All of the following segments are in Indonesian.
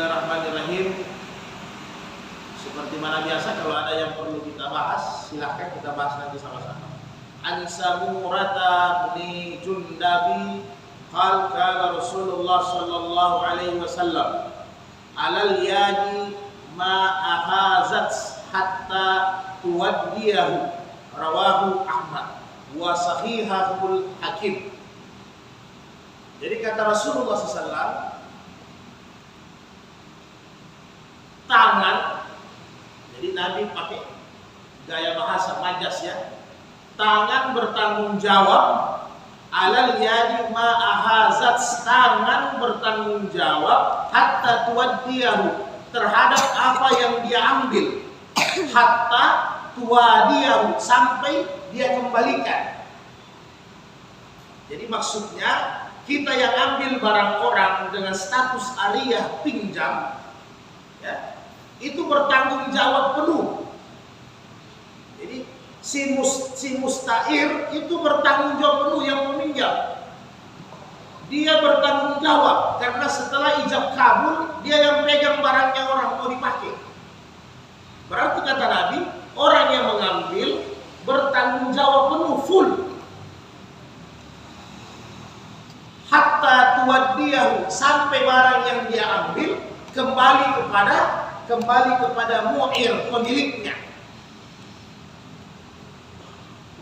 Bismillahirrahmanirrahim. Seperti mana biasa, kalau ada yang perlu kita bahas, silahkan kita bahas nanti sama-sama. An Samurata bin Jundabi qala Rasulullah sallallahu alaihi wasallam alal yadi ma ahazat hatta tuwaddiyahu, rawahu Ahmad wa sahihahul Hakim. Jadi kata Rasulullah SAW, tangan, jadi Nabi pakai gaya bahasa majas ya, tangan bertanggung jawab, alal yadi ma ahazat, tangan bertanggung jawab, hatta tuwaddiyahu, terhadap apa yang dia ambil, hatta tuwaddiyahu, sampai dia kembalikan. Jadi maksudnya, kita yang ambil barang orang dengan status ariyah pinjam, ya, itu bertanggung jawab penuh. Jadi si musta'ir itu bertanggung jawab penuh yang meminjam. Dia bertanggung jawab karena setelah ijab kabul dia yang pegang barangnya orang mau dipakai. Berarti kata Nabi, orang yang mengambil bertanggung jawab penuh, full. Hatta tuwaddiyahu, sampai barang yang dia ambil kembali kepada mu'ir, pemiliknya.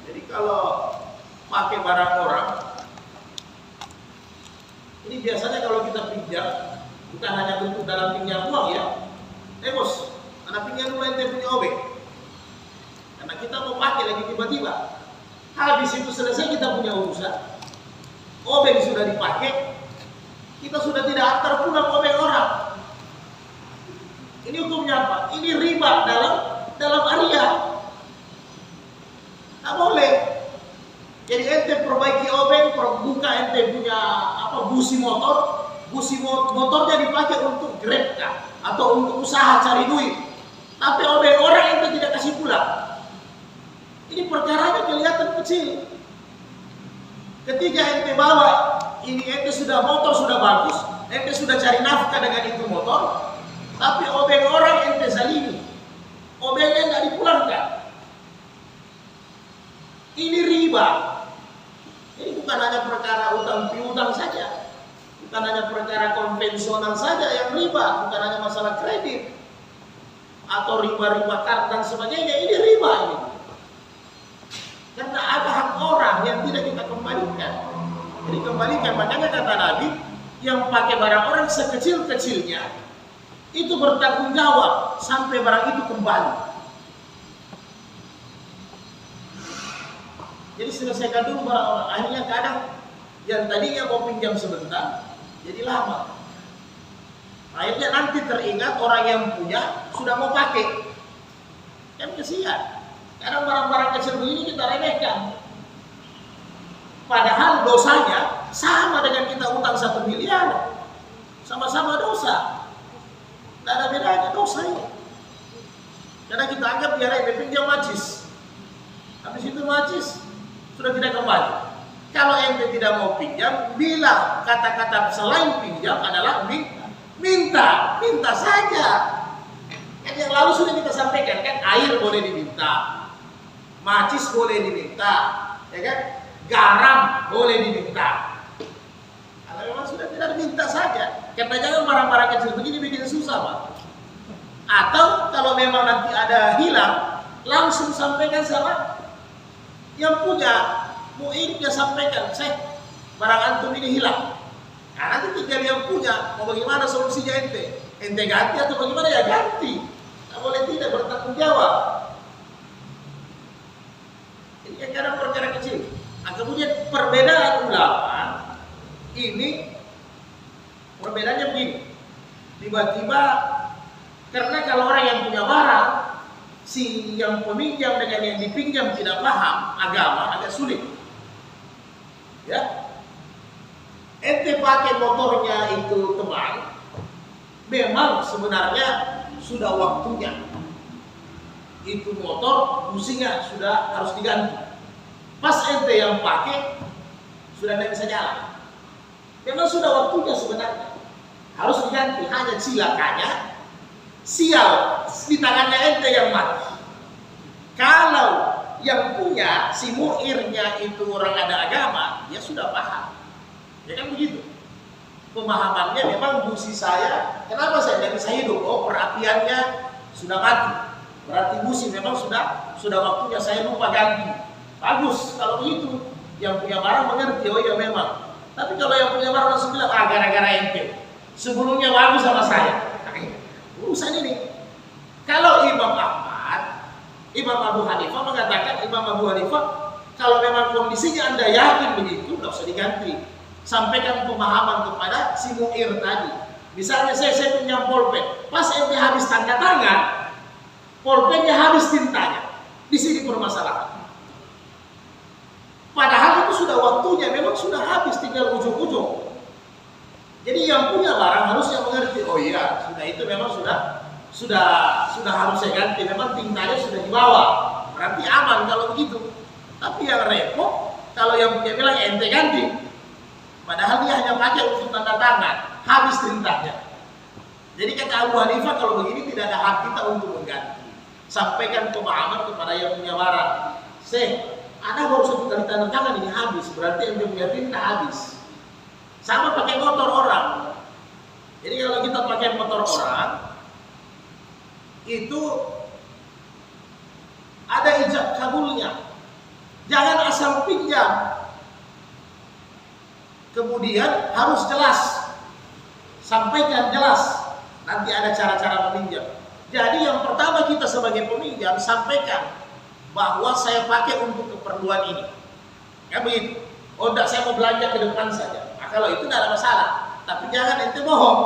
Jadi kalau pakai barang orang, ini biasanya kalau kita pinjam, bukan hanya bentuk dalam pinjam uang ya. Bos, anak pinjam dulu ente punya obeng, karena kita mau pakai lagi tiba-tiba. Habis itu selesai kita punya urusan, obeng sudah dipakai, kita sudah tidak antar pulang obeng orang. Ini hukumnya apa? Ini riba dalam ariyah. Nggak boleh. Jadi ente perbaiki obeng, buka ente punya busi motor, motornya dipakai untuk grab kah? Atau untuk usaha cari duit. Tapi obeng orang ente tidak kasih pulang. Ini perkaranya kelihatan kecil. Ketika ente bawa, ini ente motor sudah bagus, ente sudah cari nafkah dengan itu motor. Tapi obeng orang ente zalimi, obengnya nggak dipulangkan. Ini riba. Ini bukan hanya perkara utang piutang saja, bukan hanya perkara konvensional saja yang riba, bukan hanya masalah kredit atau riba kartu dan sebagainya. Ini riba ini. Karena ada hak orang yang tidak kita kembalikan. Jadi kembalikan, makanya kata Nabi, yang pakai barang orang sekecil-kecilnya itu bertanggung jawab sampai barang itu kembali. Jadi selesaikan dulu barang orang. Akhirnya kadang yang tadinya mau pinjam sebentar jadi lama. Akhirnya nanti teringat orang yang punya sudah mau pakai. Kan kesian. Kadang barang-barang kecil begini kita remehkan. Padahal dosanya sama dengan kita utang 1 miliar. Sama-sama dosa. Tidak ada bedanya dosa ini. Karena kita anggap dia remeh, pinjam majis. Habis itu majis sudah tidak kembali. Kalau ente tidak mau pinjam, bila kata-kata selain pinjam adalah minta saja. Kan yang lalu sudah kita sampaikan kan, air boleh diminta, majis boleh diminta, ya kan? Garam boleh diminta. Kalau memang sudah tidak diminta saja. Karena jangan barang-barang kecil begini bikin susah, Pak. Atau kalau memang nanti ada hilang, langsung sampaikan sama yang punya. Mu'in dia sampaikan, barang antum ini hilang. Nah, nanti tinggal yang punya, mau bagaimana solusinya ente? Ente ganti atau bagaimana ya ganti. Tidak boleh tidak bertanggung jawab. Ini kan kadang perkara kecil. Nah, kemudian perbedaan ulama ini, perbedaannya begini. Tiba-tiba, karena kalau orang yang punya barang, si yang peminjam dengan yang dipinjam tidak paham agama, agak sulit. Ya, ente pakai motornya itu teman, memang sebenarnya sudah waktunya. Itu motor businya sudah harus diganti. Pas ente yang pakai sudah tidak bisa jalan. Memang sudah waktunya sebenarnya. harus diganti. Hanya cilakanya sial di tangannya ente yang mati. Kalau yang punya si muirnya itu orang ada agama, dia sudah paham. Ya kan begitu. Pemahamannya memang busi saya, kenapa saya tidak bisa hidup? Oh, perapiannya sudah mati. Berarti busi memang sudah waktunya saya lupa ganti. Bagus kalau begitu. Yang punya barang mengerti, oh iya memang. Tapi kalau yang punya barang langsung bilang, gara-gara ente. Sebelumnya bagus sama saya. Nah, urusan ini. Kalau Imam Ahmad, Imam Abu Hanifah mengatakan, Imam Abu Hanifah, kalau memang kondisinya Anda yakin begitu, tidak usah diganti. Sampaikan pemahaman kepada si muir tadi. Misalnya saya pinjam pulpen, pas ente habis tanda tangan, pulpennya habis tintanya. Di sini permasalahan. Padahal itu sudah waktunya, memang sudah habis, tinggal ujung-ujung. Jadi yang punya barang harus yang mengerti. Oh iya, sudah itu memang sudah harus saya ganti. Memang tintanya sudah dibawa, berarti aman kalau begitu. Tapi yang repot kalau yang punya bilang ente ganti, padahal dia hanya pakai untuk tanda tangan, habis tintanya. Jadi kata Abu Hanifah, kalau begini tidak ada hak kita untuk mengganti. Sampaikan pemahaman kepada yang punya barang. Anda baru satu kali tanda tangan ini habis, berarti yang punya tinta habis. Sama pakai motor orang. Jadi kalau kita pakai motor orang, itu ada ijab kabulnya. Jangan asal pinjam. Kemudian harus jelas. Sampaikan jelas. Nanti ada cara-cara meminjam. Jadi yang pertama kita sebagai peminjam sampaikan bahwa saya pakai untuk keperluan ini. Ya begitu. Oh enggak, saya mau belanja ke depan saja. Nah, kalau itu tidak ada masalah. Tapi jangan ente bohong.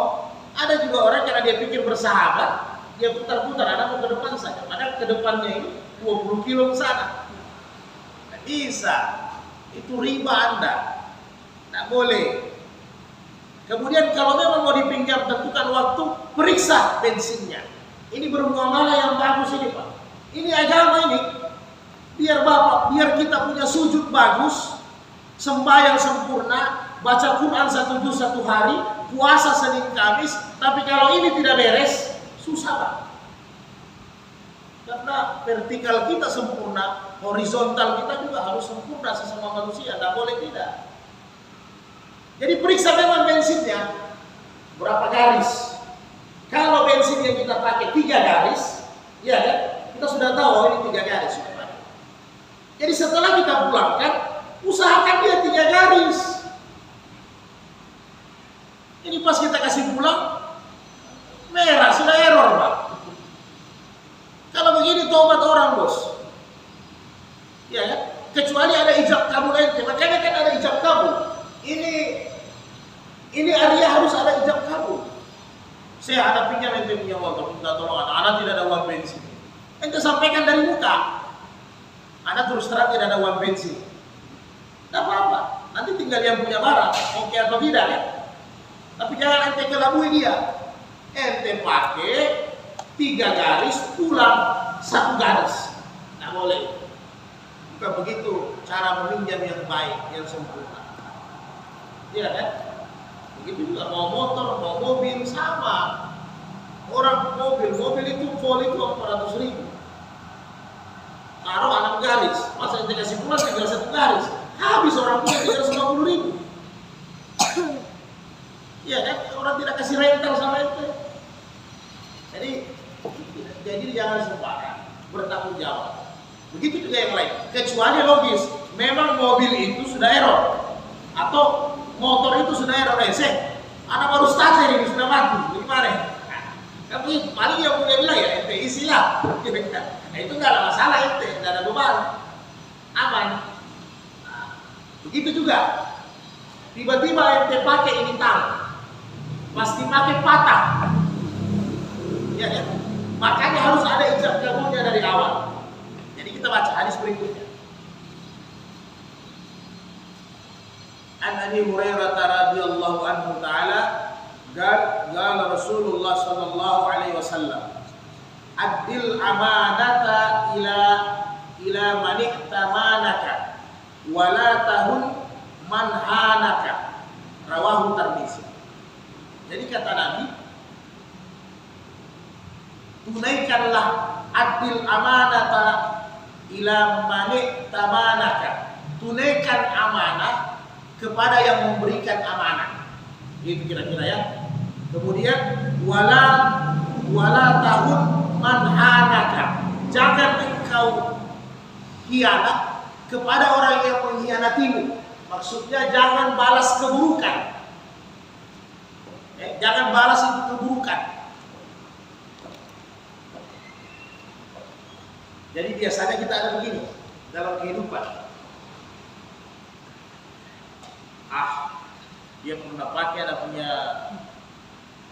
Ada juga orang karena dia pikir bersahabat, dia putar-putar, ada mau ke depan saja. Padahal ke depannya ini 20 kilo ke sana. Tidak bisa. Itu riba Anda. Tidak boleh. Kemudian kalau memang mau dipinjam, tentukan waktu, periksa bensinnya. Ini bermuamalah yang bagus ini Pak. Ini agama ini. Biar Bapak, biar kita punya sujud bagus, sembahyang sempurna, baca Quran 1 juz 1 hari, puasa Senin Kamis. Tapi kalau ini tidak beres, susah Pak. Karena vertikal kita sempurna, horizontal kita juga harus sempurna sesama manusia, tidak boleh tidak. Jadi periksa memang bensinnya berapa garis. Kalau bensin yang kita pakai 3 garis, ya kan? Kita sudah tahu oh, ini 3 garis. Jadi setelah kita pulangkan, usahakan dia 3 garis. Ini pas kita kasih pulang, merah, sudah error Pak. Kalau begini tobat orang bos. Ya kan? Kecuali ada ijab kabul ente. Makanya kan ada ijab kabul. Ini area harus ada ijab kabul. Saya ada pinjam ente punya motor, minta tolong anak tidak ada uang bensin. Ente sampaikan dari muka. Anda terus terang tidak ada uang bensin. Tidak apa-apa. Nanti tinggal yang punya barang, oke atau tidak kan? Tapi jangan ente kelabui dia. Ente pakai 3 garis, pulang 1 garis. Tidak boleh. Bukan begitu cara meminjam yang baik, yang sempurna. Iya kan? Begitu juga mau motor, mau mobil sama. Orang mobil itu full itu 400.000. Taruh 6 garis, masa ente kasih pulang tinggal 1 garis, habis orang punya 350.000. Iya kan, orang tidak kasih rental sama ente. Jadi jangan sembarang, bertanggung jawab. Begitu juga yang lain. Kecuali logis, memang mobil itu sudah error atau motor itu sudah error. Anak baru starter ini sudah mati, gimana? Tapi paling yang punya bilang ya ente isilah. Nah, itu nggak ada masalah ente, nggak ada beban, aman. Nah, begitu juga. Tiba-tiba ente pakai ini tang, pasti pakai patah. Ya kan? Makanya harus ada ijab kabulnya dari awal. Jadi kita baca hadis berikutnya. An Abi Hurairah radhiyallahu anhu ta'ala qala Rasulullah sallallahu alaihi wasallam Addil amanata ila man iktamanaka wa la tahun man hanaka. Rawahu Tirmidzi. Jadi kata Nabi, tunaikanlah adil amanata ila mani tamanaka. Tunaikan amanah kepada yang memberikan amanah. Itu kira-kira ya. Kemudian wala tahun manhanaka. Jangan engkau khianat kepada orang yang mengkhianatimu. Maksudnya jangan balas keburukan. Jangan balas itu keburukan. Jadi biasanya kita ada begini dalam kehidupan. Dia pernah pakai, ada punya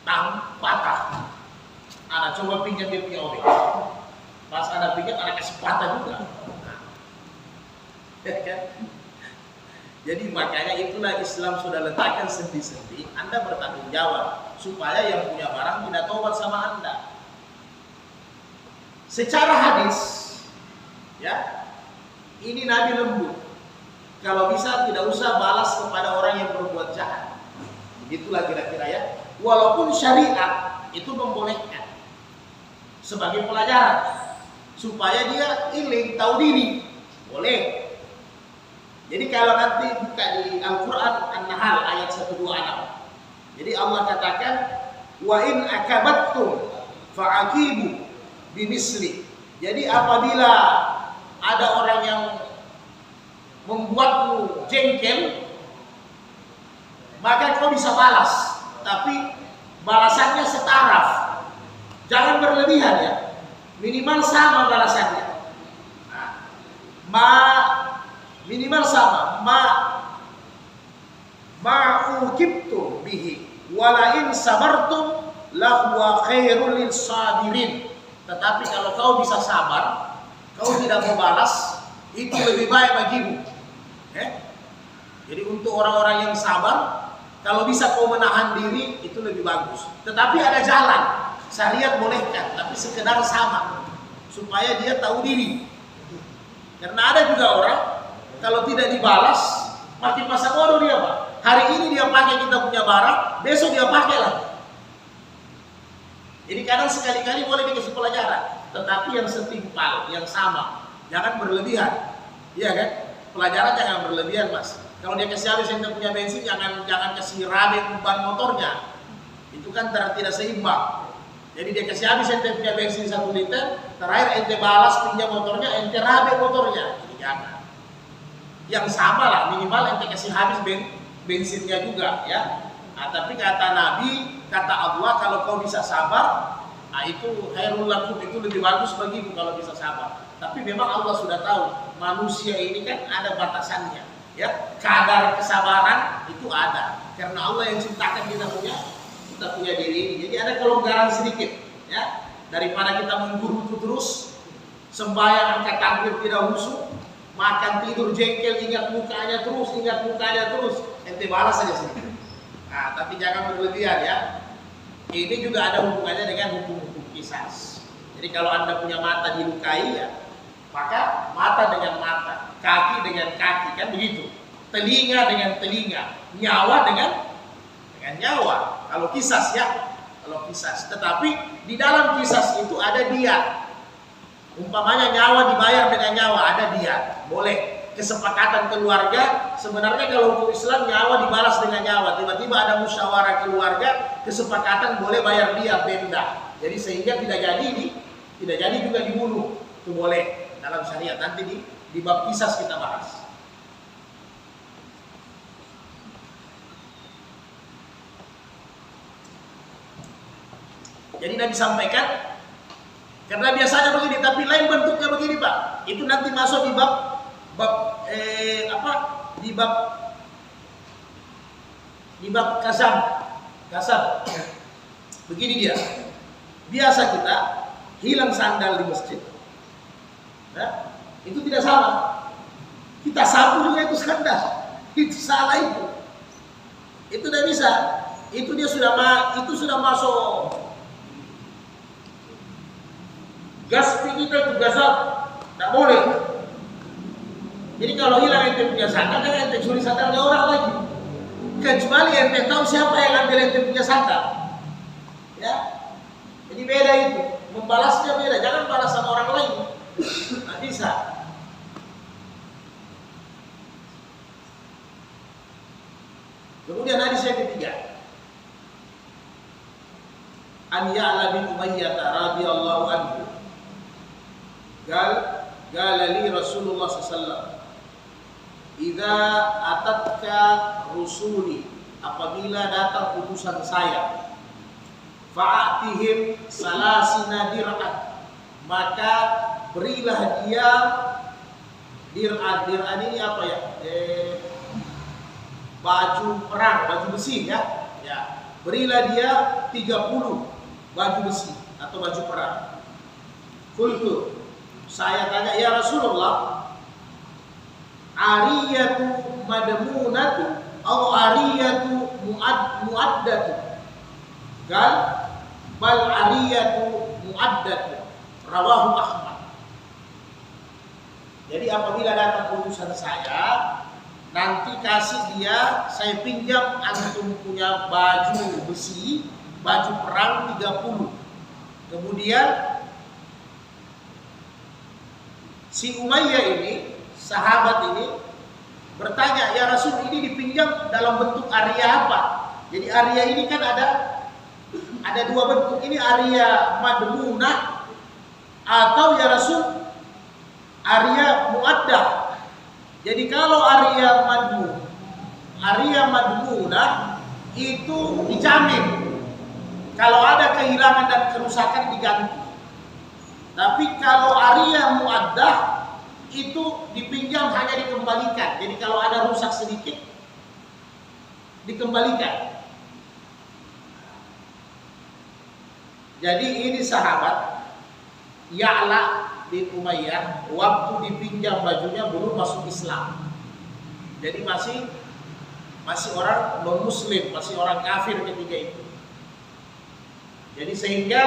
tang patah. Anak coba pinjam dia punya obeng. Pas anak pinjam, anak kasih patah juga. Jadi makanya itulah Islam sudah letakkan sendi-sendi. Anda bertanggung jawab supaya yang punya barang tidak tobat sama Anda. Secara hadis, ya, ini Nabi lembut. Kalau bisa tidak usah balas kepada orang yang berbuat jahat. Begitulah kira-kira ya. Walaupun syariat itu membolehkan sebagai pelajaran supaya dia iling, tahu diri, boleh. Jadi kalau nanti buka di Al-Quran An-Nahl ayat 126. Jadi Allah katakan, wa in akabattum fa'aqibu bimisli. Jadi apabila ada orang yang membuatmu jengkel, maka kau bisa balas, tapi balasannya setaraf. Jangan berlebihan ya. Minimal sama balasannya. Minimal sama. Ma'ukibtu bihi walain sabartum lahuwa khairul sabirin. Tetapi kalau kau bisa sabar, kau tidak mau balas, itu lebih baik bagimu. Jadi untuk orang-orang yang sabar, kalau bisa kau menahan diri, itu lebih bagus. Tetapi ada jalan, syariat bolehkan, tapi sekedar sama supaya dia tahu diri. Karena ada juga orang kalau tidak dibalas, makin masa bodoh dia, Pak. Hari ini dia pakai kita punya barang, besok dia pakai lagi. Jadi kadang sekali-kali boleh dikasih pelajaran, tetapi yang setimpal, yang sama, jangan berlebihan. Iya kan? Pelajaran jangan berlebihan, Mas. Kalau dia kasih habis ente punya bensin, jangan kasih rabe ban motornya. Itu kan tidak seimbang. Jadi dia kasih habis ente punya bensin 1 liter, terakhir ente balas pinjam motornya, ente rabe motornya. Jadi jangan. Yang sama lah, minimal ente kasih habis bensinnya juga ya. Tapi kata Nabi, kata Allah, kalau kau bisa sabar, itu khairul lakum, itu lebih bagus bagimu kalau bisa sabar. Tapi memang Allah sudah tahu manusia ini kan ada batasannya, ya. Kadar kesabaran itu ada, karena Allah yang ciptakan kita punya diri ini. Jadi ada kelonggaran sedikit, ya. Daripada kita menggerutu terus, sembahyang angkat takbir tidak khusyuk, makan tidur jengkel, ingat mukanya terus, ente balas saja sedikit. Tapi jangan berlebihan ya. Ini juga ada hubungannya dengan hukum-hukum qisas. Jadi kalau Anda punya mata dilukai ya, maka mata dengan mata, kaki dengan kaki, kan begitu. Telinga dengan telinga, nyawa dengan nyawa. Kalau qisas ya, Tetapi di dalam qisas itu ada dia. Umpamanya nyawa dibayar dengan nyawa, ada dia. Boleh. Kesepakatan keluarga, sebenarnya kalau hukum Islam nyawa dibalas dengan nyawa. Tiba-tiba ada musyawarah keluarga, kesepakatan boleh bayar dia benda. Jadi sehingga tidak jadi juga dibunuh. Itu boleh dalam syariat. Nanti di bab qisas kita bahas. Jadi Nabi sampaikan, karena biasanya begini, tapi lain bentuknya begini, Pak. Itu nanti masuk di bab kasab. Begini dia. Biasa kita hilang sandal di masjid. Nah, itu tidak salah. Kita sapu juga itu sandal. Itu salah itu. Itu tidak bisa. Itu dia sudah masuk gas kita itu gasap. Tidak boleh. Jadi kalau hilang ente punya sandal, kan ente curi sandalnya orang lagi. kecuali ente tahu siapa yang ambil ente punya sandal. Ya, jadi beda itu, membalasnya beda. Jangan balas sama orang lain, nggak bisa. Kemudian hadis yang ketiga, An Ya'la bin Umayyah radhiyallahu anhu. Qala li Rasulullah sallallahu alaihi wasallam, "Idza atatka rusuli," apabila datang utusan saya, "fa'atihim salasina dir'at," maka berilah dia dir'at. Dir'at ini apa ya? Baju perang, baju besi ya. Ya. Berilah dia 30 baju besi atau baju perang. Qultu, saya tanya, ya Rasulullah, ariyatu madmunatu atau ariyatu muaddatu? Qal bal ariyatu muaddatu, rawahu Ahmad. Jadi apabila datang utusan saya, nanti kasih dia, saya pinjam antum punya baju besi, baju perang 30. Kemudian si Umayyah ini, sahabat ini bertanya, ya Rasul, ini dipinjam dalam bentuk arya apa? Jadi arya ini kan ada dua bentuk. Ini arya madmunah atau ya Rasul arya muaddah. Jadi kalau arya madmunah itu dijamin. Kalau ada kehilangan dan kerusakan diganti. Tapi kalau arya muaddah itu dipinjam hanya dikembalikan. Jadi kalau ada rusak sedikit dikembalikan. Jadi ini sahabat Ya'la bin Umayyah waktu dipinjam bajunya belum masuk Islam. Jadi masih orang non-muslim, masih orang kafir ketika itu. Jadi sehingga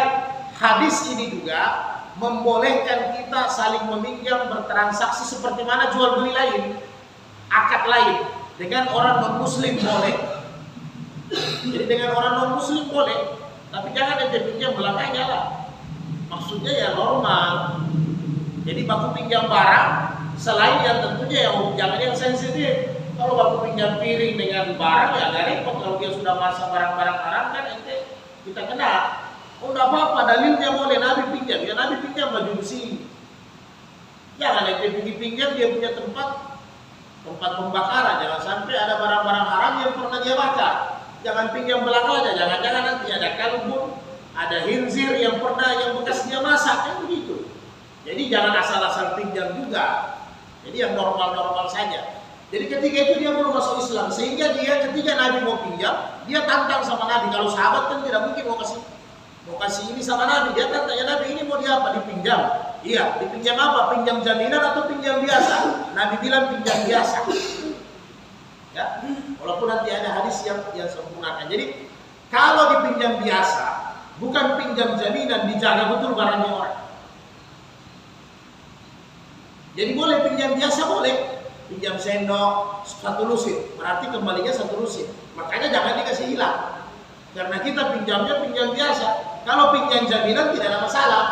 hadis ini juga membolehkan kita saling meminjam, bertransaksi seperti mana jual beli lain, akad lain. Dengan orang non-muslim boleh. Jadi dengan orang non-muslim boleh, tapi jangan ente pinjam belakangnya lah. Maksudnya ya normal. Jadi baku pinjam barang, selain yang tentunya jangan yang sensitif. Kalau baku pinjam piring dengan barang ya agak repot. Kalau dia sudah masak barang-barang haram kan ente kita kena. Oh enggak apa-apa, dalilnya boleh Nabi pinjam. Ya Nabi pinjam baju besi. Jangan ente pergi pinjam dia punya tempat pembakaran. Jangan sampai ada barang-barang haram yang pernah dia bakar. Jangan pinjam belakangnya. Jangan-jangan nanti ada kalbun, ada khinzir yang bekas dia masak kan begitu. Jadi jangan asal-asal pinjam juga. Jadi yang normal-normal saja. Jadi ketika itu dia belum masuk Islam, sehingga dia ketika Nabi mau pinjam, dia tantang sama Nabi. Kalau sahabat kan tidak mungkin mau kasih ini sama Nabi. Dia tantang, ya Nabi ini mau dia apa? Dipinjam. Iya, dipinjam apa? Pinjam jaminan atau pinjam biasa? Nabi bilang pinjam biasa. Ya, walaupun nanti ada hadis yang sempurnakan. Jadi kalau dipinjam biasa, bukan pinjam jaminan, dijaga betul barangnya orang. Jadi boleh pinjam biasa, boleh pinjam sendok 1 lusin, berarti kembalinya 1 lusin. Makanya jangan dikasih hilang, karena kita pinjamnya pinjam biasa. Kalau pinjam jaminan tidak ada masalah.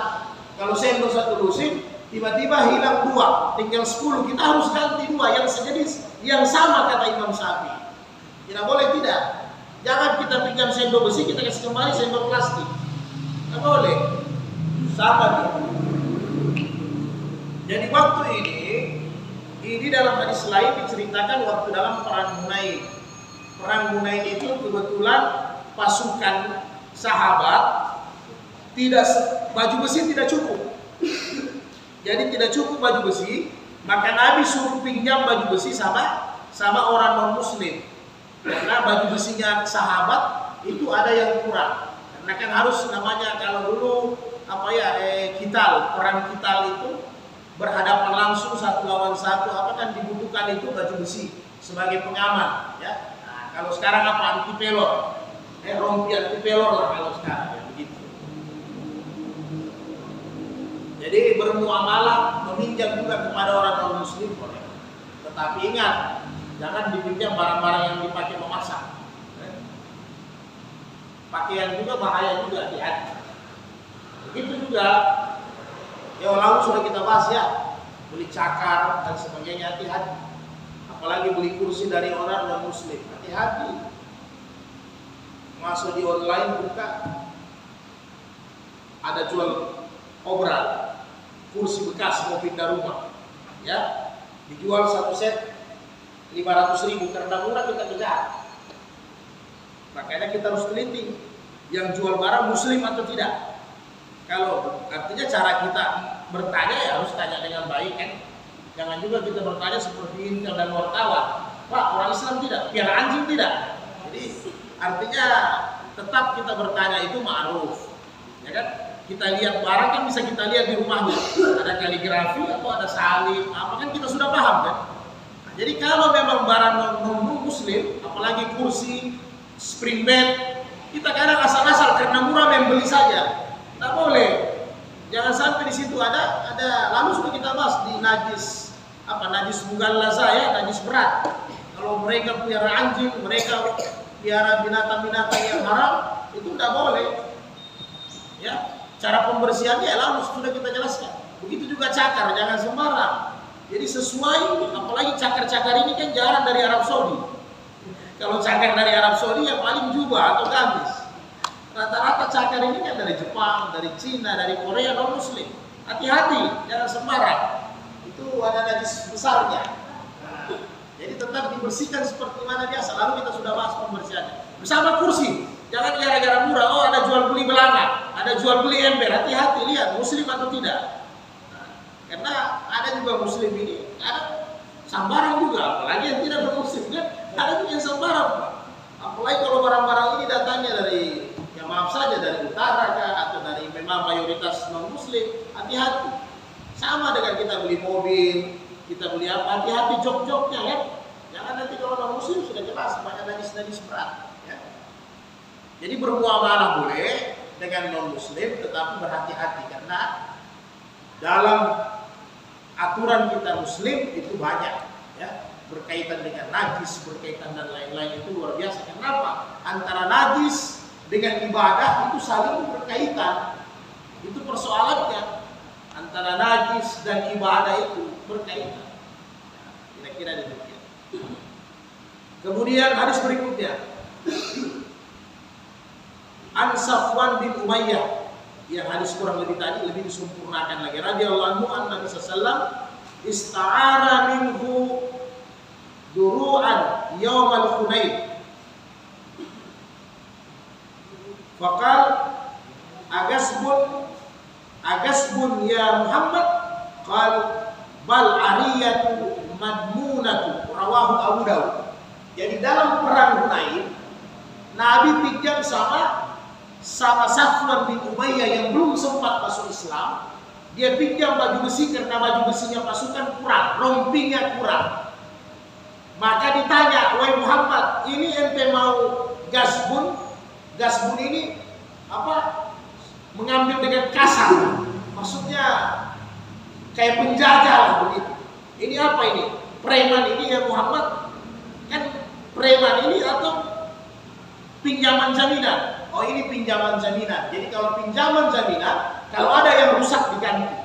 Kalau sendok 1 lusin tiba-tiba hilang 2, tinggal 10, kita harus ganti 2 yang sejenis, yang sama kata Imam Syafi'i. Tidak boleh tidak. Jangan kita pinjam sendok besi kita kasih kembali sendok plastik. Tidak boleh. Sama dia. Jadi waktu ini dalam hadis lain diceritakan waktu dalam perang Hunain. Perang Hunain itu kebetulan pasukan sahabat baju besi tidak cukup. Jadi tidak cukup baju besi, maka Nabi suruh pinjam baju besi sama orang non muslim. Karena baju besinya sahabat itu ada yang kurang. Karena kan harus namanya kalau dulu perang kital itu berhadapan langsung 1 lawan 1, kan dibutuhkan itu baju besi sebagai pengaman, ya. Nah, kalau sekarang apa? Anti pelor, rompi anti pelor lah kalau sekarang, ya, begitu. Jadi bermuamalah meminjam juga kepada orang non muslim boleh, tetapi ingat jangan dipinjam barang-barang yang dipakai memasak. Pakaian juga bahaya juga, hati-hati. Begitu juga, ya lalu sudah kita bahas ya, beli cakar dan sebagainya, hati-hati. Apalagi beli kursi dari orang non muslim, hati-hati. Masuk di online buka, ada jual obral, kursi bekas mau pindah rumah, ya, dijual satu set 500.000 karena murah kita kejar. Makanya kita harus teliti yang jual barang muslim atau tidak. Kalau artinya cara kita bertanya ya harus tanya dengan baik kan. Jangan juga kita bertanya seperti intel dan wartawan. Pak, orang Islam tidak, piara anjing tidak. Jadi artinya tetap kita bertanya itu ma'ruf. Ya kan? Kita lihat barang kan bisa kita lihat di rumahnya. Ada kaligrafi atau ada salib, apa kan kita sudah paham kan? Nah, jadi kalau memang barang non muslim, apalagi kursi, spring bed, kita kadang asal-asal karena murah membeli saja. Tak boleh. Jangan sampai di situ ada lalu sudah kita bahas di najis mughallaza ya, najis berat. Kalau mereka pelihara anjing, mereka pelihara binatang-binatang yang haram, itu tidak boleh. Ya, cara pembersihannya lalu sudah kita jelaskan. Begitu juga cakar, jangan sembarang. Jadi sesuai, apalagi cakar-cakar ini kan jarang dari Arab Saudi. Kalau cakar dari Arab Saudi ya paling jubah atau gamis. Rata-rata cakar ini kan dari Jepang, dari Cina, dari Korea non muslim. Hati-hati, jangan sembarang. Itu ada najis besarnya. Jadi tetap dibersihkan seperti mana biasa. Lalu kita sudah bahas pembersihannya. Bersama kursi, jangan gara-gara murah. Oh ada jual beli belanga, ada jual beli ember. Hati-hati, lihat muslim atau tidak. Nah, karena ada juga muslim ini, ada sambaran juga. Apalagi yang tidak bermuslim kan, ada juga yang sambaran. Apalagi kalau barang-barang ini datangnya dari, ya maaf saja dari utara kah, atau dari memang mayoritas non muslim. Hati-hati. Sama dengan kita beli mobil, kita beli apa, hati-hati jok-joknya ya. Jangan nanti kalau non muslim sudah jelas banyak najis-najis berat ya. Jadi bermuamalah boleh dengan non muslim, tetapi berhati-hati karena dalam aturan kita muslim itu banyak ya, berkaitan dengan najis, berkaitan dan lain-lain, itu luar biasa. Kenapa? Antara najis dengan ibadah itu saling berkaitan. Itu persoalannya. Antara najis dan ibadah itu berkaitan. Kira-kira demikian. Kemudian hadis berikutnya. An Safwan bin Umayyah, yang hadis kurang lebih tadi lebih disempurnakan lagi. Radhiyallahu anhu anna Nabi sallallahu ista'ara minhu duru'an yawmal Hunain. Faqal agasbun ya Muhammad, qal bal ariyatu madmunatu, rawahu Abu Dawud. Jadi dalam perang Hunain Nabi pinjam sama Safwan bin Umayyah yang belum sempat masuk Islam. Dia pinjam baju besi karena baju besinya pasukan kurang, rompinya kurang. Maka ditanya, wahai Muhammad, ini ente mau gasbun? Gasbun ini apa? Mengambil dengan kasar, maksudnya kayak penjajah begitu. Ini apa ini? Preman ini ya Muhammad? Kan preman ini atau pinjaman jaminan? Oh ini pinjaman jaminan. Jadi kalau pinjaman jaminan, kalau ada yang rusak diganti.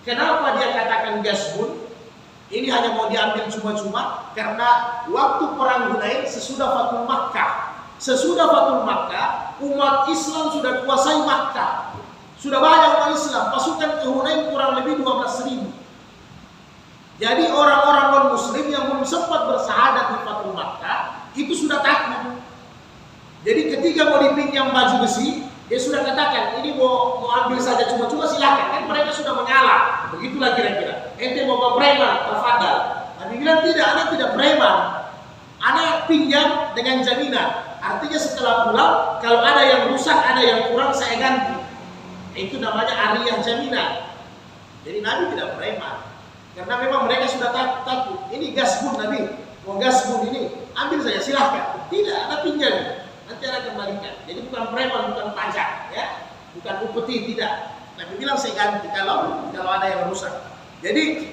Kenapa dia katakan gasbun? Ini hanya mau diambil cuma-cuma karena waktu perang Hunain sesudah Fathul Makkah. Sesudah Fathul Makkah, umat Islam sudah kuasai Makkah. Sudah banyak umat Islam, pasukan ke Hunain kurang lebih 12.000. Jadi orang-orang non-muslim yang belum sempat bersahadat di Fathul Makkah, itu sudah takut. Jadi ketika mau dipinjam baju besi, dia sudah katakan, ini mau ambil saja cuma-cuma silakan. Kan mereka sudah mengalah. Begitulah kira-kira. Ente mau ke preman, tafadhal. Nabi bilang tidak, anak tidak preman. Anak pinjam dengan jaminan. Artinya setelah pulang, kalau ada yang rusak, ada yang kurang, saya ganti. Itu namanya ariyah jaminan. Jadi Nabi tidak preman. Karena memang mereka sudah takut. Ini gasbun Nabi. Mau gasbun ini, ambil saja silahkan. Tidak, ada pinjam. Nanti ada kembalikan. Jadi bukan preman, bukan pajak. Ya, bukan upeti, tidak. Nabi bilang saya ganti kalau ada yang rusak. Jadi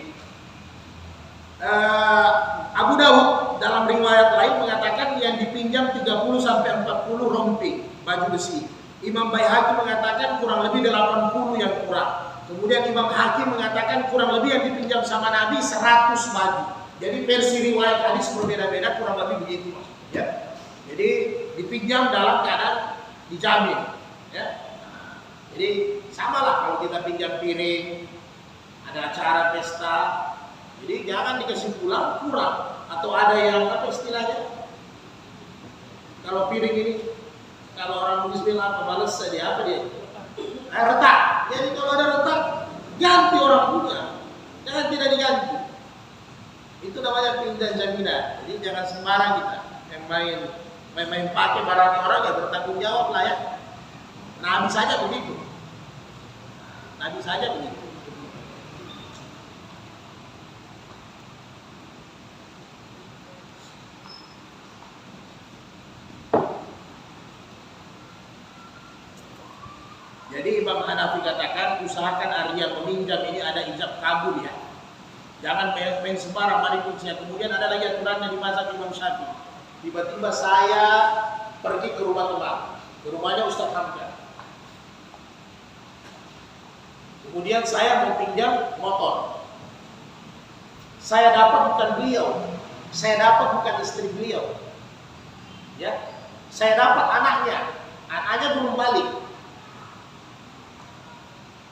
Abu Dawud dalam riwayat lain mengatakan yang dipinjam 30 sampai 40 rompi baju besi. Imam Baihaqi mengatakan kurang lebih 80 yang kurang. Kemudian Imam Hakim mengatakan kurang lebih yang dipinjam sama Nabi 100 baju. Jadi versi riwayat hadis berbeda-beda, kurang lebih begitu ya. Jadi dipinjam dalam keadaan dijamin ya. Jadi samalah kalau kita pinjam piring, ada acara pesta, jadi jangan dikasih pulang kurang atau ada yang apa istilahnya. Kalau piring ini, kalau orang nulis bilang apa balas dia apa dia? Retak. Jadi kalau ada retak, ganti orang punya, jangan tidak diganti. Itu namanya pinjam jaminan. Jadi jangan sembarang kita yang main pakai barang orang ya bertanggung jawab lah ya. Nabi saja begitu. Nabi saja begitu. Jadi Imam Hanafi katakan usahakan hari yang meminjam ini ada ijab kabul ya. Jangan main sembarang mari kuncinya. Kemudian ada lagi aturannya di mazhab Imam Syafi'i. Tiba-tiba saya pergi ke rumah teman, ke rumahnya Ustaz Hamka. Kemudian saya mau pinjam motor. Saya dapat bukan beliau, saya dapat bukan istri beliau. Ya, saya dapat anaknya belum balik.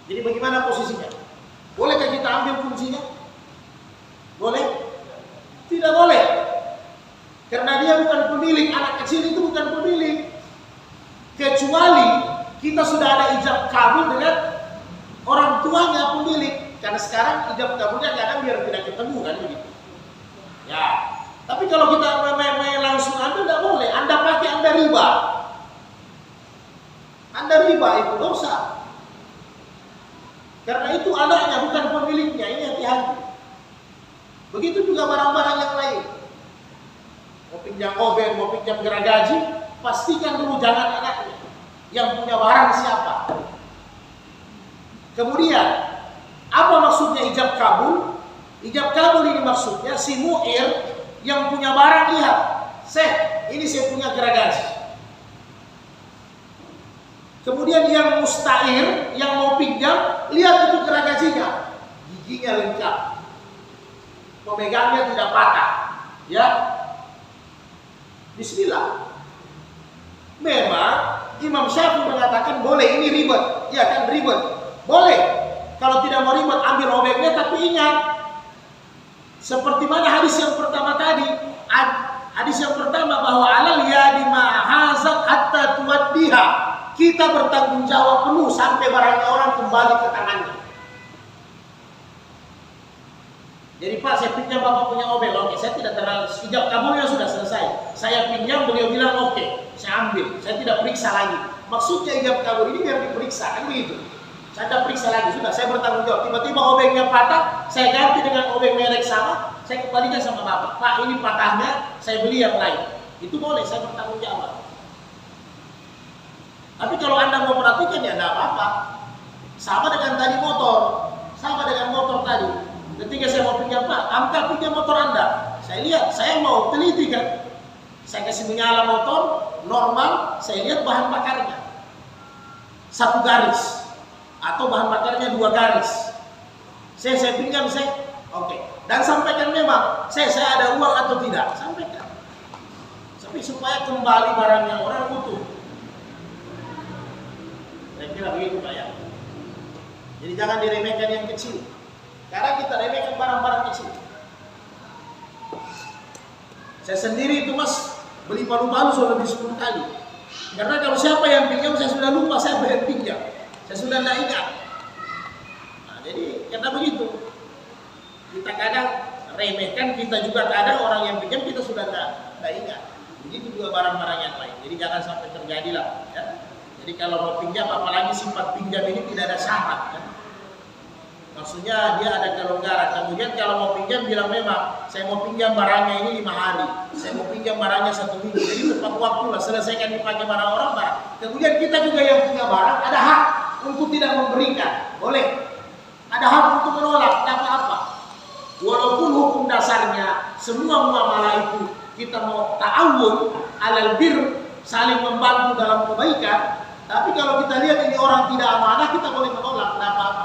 Jadi bagaimana posisinya? Bolehkah kita ambil kuncinya? Boleh? Tidak boleh. Karena dia bukan pemilik, anak kecil itu bukan pemilik. Kecuali kita sudah ada ijab kabul dengan orang tuanya pemilik. Karena sekarang ijab kabulnya kadang biar tidak ketemu kan begitu. Ya. Tapi kalau kita main langsung ambil tidak boleh. Anda pakai Anda riba. Anda riba itu dosa. Karena itu anaknya bukan pemiliknya, ini hati-hati. Begitu juga barang-barang yang lain. Mau pinjam mobil, mau pinjam geragaji, pastikan dulu jangan anaknya. Yang punya barang siapa. Kemudian, apa maksudnya ijab kabul? Ijab kabul ini maksudnya si mu'ir yang punya barang lihat. Ini saya punya geragaji. Kemudian yang musta'ir, yang mau pinjam, lihat itu geragajinya. Giginya lengkap. Pemegangnya tidak patah. Ya. Bismillah. Memang Imam Syafi'i mengatakan boleh, ini ribet. Ya kan ribet. Boleh. Kalau tidak mau ribet ambil obeknya, tapi ingat. Seperti mana hadis yang pertama tadi. Hadis yang pertama bahwa alal yadi ma hazat hatta tuwaddiha. Kita bertanggung jawab penuh sampai barangnya orang kembali ke tangannya. Jadi Pak, saya pinjam Bapak punya obel, oke, saya tidak terlalu ijab kabulnya sudah selesai. Saya pinjam, beliau bilang oke, saya ambil, saya tidak periksa lagi. Maksudnya ijab kabul ini biar diperiksa, kan begitu. Saya tidak periksa lagi, sudah saya bertanggung jawab. Tiba-tiba obengnya patah, saya ganti dengan obeng merek sama, saya kembalikan sama Bapak. Pak, ini patahnya, saya beli yang lain. Itu boleh, saya bertanggung jawab. Tapi kalau Anda mau perhatikan ya tidak apa-apa. Sama dengan tadi motor. Sama dengan motor tadi. Ketika saya mau pinjam, Pak, angkat pinjam motor Anda. Saya lihat, saya mau teliti kan. Saya kasih menyala motor, normal, saya lihat bahan bakarnya. 1 garis. Atau bahan bakarnya 2 garis. Saya pinjam, oke. Dan sampaikan memang, saya ada uang atau tidak. Sampaikan. Tapi supaya kembali barangnya orang utuh. Saya kira begitu Pak ya. Jadi jangan diremehkan yang kecil. Karena kita remehkan barang-barang kecil. Saya sendiri itu Mas beli palu-palu sudah lebih 10 kali. Karena kalau siapa yang pinjam saya sudah lupa saya bayar pinjam. Saya sudah tidak ingat. Nah, jadi karena begitu. Kita kadang remehkan, kita juga kadang orang yang pinjam kita sudah tidak ingat. Begitu juga barang-barang yang lain. Jadi jangan sampai terjadilah. Ya. Jadi kalau mau pinjam, apalagi sifat pinjam ini tidak ada syarat kan? Maksudnya dia ada kelonggaran. Kemudian kalau mau pinjam bilang memang saya mau pinjam barangnya ini 5 hari, saya mau pinjam barangnya 1 minggu. Jadi tepat waktu lah, selesaikan dipakai barang orang barang. Kemudian kita juga yang punya barang ada hak untuk tidak memberikan, boleh. Ada hak untuk menolak, tidak apa-apa. Walaupun hukum dasarnya semua muamalah itu kita mau ta'awun alal bir, saling membantu dalam kebaikan. Tapi kalau kita lihat ini orang tidak amanah, kita boleh menolak, tidak apa-apa.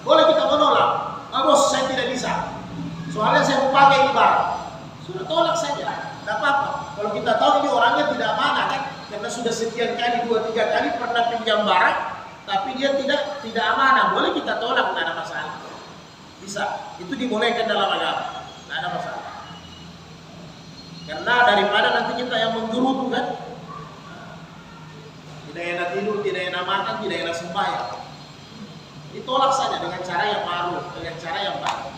Boleh kita menolak. Bos, saya tidak bisa. Soalnya saya mau pakai ini barang. Sudah tolak saja, tidak apa-apa. Kalau kita tahu ini orangnya tidak amanah kan, karena sudah sekian kali, 2-3 kali pernah pinjam barang, tapi dia tidak amanah, boleh kita tolak, tidak ada masalah. Bisa, itu dibolehkan dalam agama, tidak ada masalah. Karena daripada nanti kita yang menggerutu kan, tidak enak tidur, tidak enak makan, tidak enak sembahyang. Ditolak saja dengan cara yang ma'ruf, dengan cara yang baik.